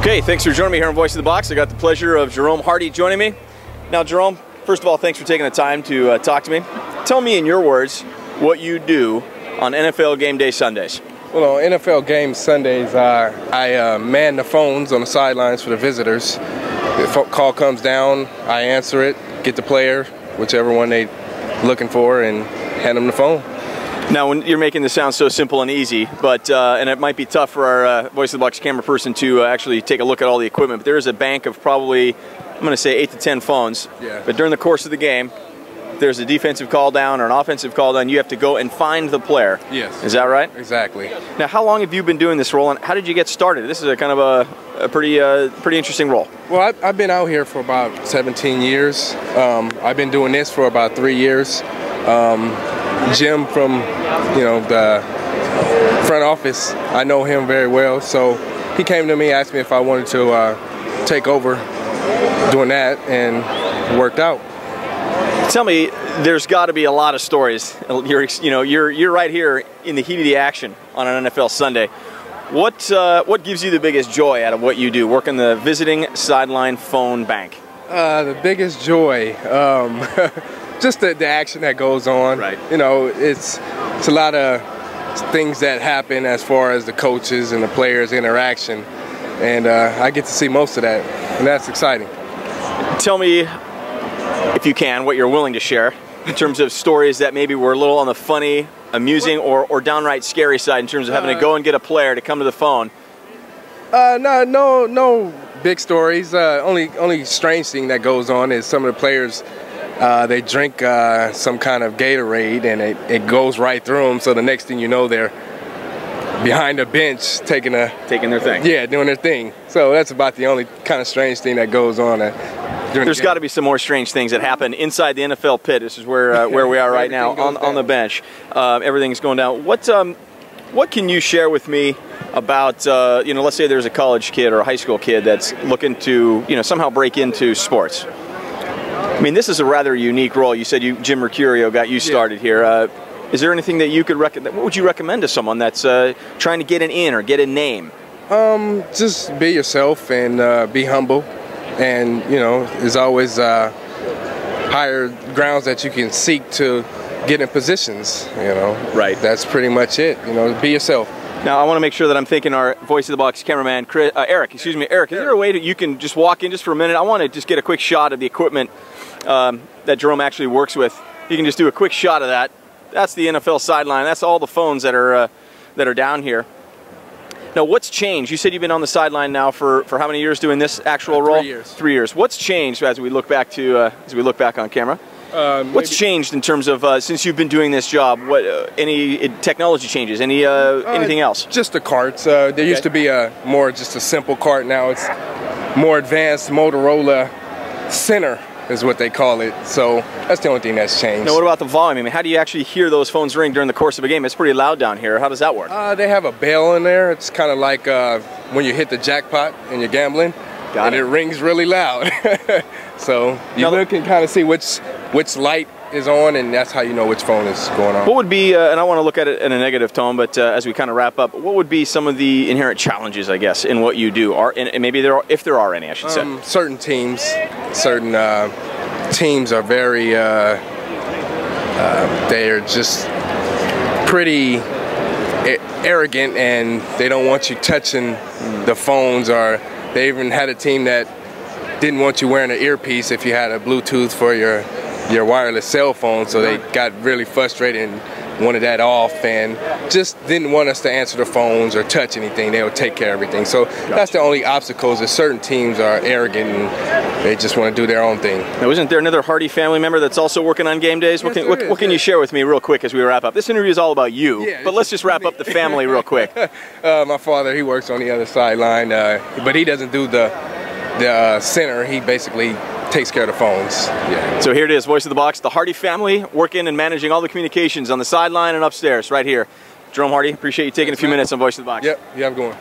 Okay, thanks for joining me here on Voice of the Box. I got the pleasure of Jerome Hardy joining me. Now, Jerome, first of all, thanks for taking the time to talk to me. Tell me in your words what you do on NFL game day Sundays. Well, on NFL game Sundays, I man the phones on the sidelines for the visitors. If a call comes down, I answer it, get the player, whichever one they're looking for, and hand them the phone. Now, when you're making this sound so simple and easy, but and it might be tough for our Voice of the Box camera person to actually take a look at all the equipment, but there is a bank of probably, I'm going to say 8 to 10 phones. Yeah. But during the course of the game, if there's a defensive call down or an offensive call down, you have to go and find the player. Yes. Is that right? Exactly. Now, how long have you been doing this role, and how did you get started? This is a kind of a pretty interesting role. Well, I've been out here for about 17 years. I've been doing this for about 3 years. Jim from, the front office, I know him very well, so he came to me, asked me if I wanted to take over doing that, and worked out. Tell me, there's got to be a lot of stories. You're right here in the heat of the action on an NFL Sunday. What gives you the biggest joy out of what you do, working the visiting sideline phone bank? The biggest joy, just the action that goes on. Right. It's a lot of things that happen as far as the coaches and the players' interaction, and I get to see most of that, and that's exciting. Tell me, if you can, what you're willing to share in terms of stories that maybe were a little on the funny, amusing, or downright scary side in terms of having to go and get a player to come to the phone. No big stories. Only strange thing that goes on is some of the players, they drink some kind of Gatorade, and it goes right through them, so the next thing you know, they're behind a bench taking their thing. Yeah, doing their thing. So that's about the only kind of strange thing that goes on. There's got to be some more strange things that happen inside the NFL pit. This is where we are right now on the bench. Everything's going down. What can you share with me about let's say there's a college kid or a high school kid that's looking to somehow break into sports? I mean, this is a rather unique role. You said Jim Mercurio got you started here. Is there anything that you could recommend? What would you recommend to someone that's trying to get an in or get a name? Just be yourself and be humble. And, there's always higher grounds that you can seek to get in positions, Right. That's pretty much it, be yourself. Now, I want to make sure that I'm thanking our Voice of the Box cameraman, Eric. Excuse me, Eric, is there a way that you can just walk in just for a minute? I want to just get a quick shot of the equipment that Jerome actually works with. You can just do a quick shot of that. That's the NFL sideline. That's all the phones that are down here. Now, what's changed? You said you've been on the sideline now for how many years doing this actual role? 3 years. 3 years. What's changed as we look back on camera? What's changed in terms of since you've been doing this job? Any technology changes? Anything else? Just the carts. There used to be just a simple cart. Now it's more advanced Motorola Center is what they call it. So that's the only thing that's changed. Now, what about the volume? I mean, how do you actually hear those phones ring during the course of a game? It's pretty loud down here. How does that work? They have a bell in there. It's kind of like when you hit the jackpot and you're gambling. Got it. It rings really loud. So you can kind of see which light is on, and that's how you know which phone is going on. What would be, and I want to look at it in a negative tone, but as we kind of wrap up, what would be some of the inherent challenges, I guess, in what you do? And maybe if there are any, I should say. Certain teams are very, they're just pretty arrogant, and they don't want you touching the phones, or they even had a team that didn't want you wearing an earpiece if you had a Bluetooth for your wireless cell phone, so they got really frustrated and wanted that off, and just didn't want us to answer the phones or touch anything. They would take care of everything. So that's the only obstacles, is certain teams are arrogant and they just want to do their own thing. Now, isn't there another Hardy family member that's also working on game days? Yes, what can you share with me real quick as we wrap up? This interview is all about you, but let's just wrap up the family real quick. My father, he works on the other sideline, but he doesn't do the center. He basically takes care of the phones. Yeah. So here it is, Voice of the Box, the Hardy family working and managing all the communications on the sideline and upstairs right here. Jerome Hardy, appreciate you taking a few minutes on Voice of the Box. Yep, you have a good one.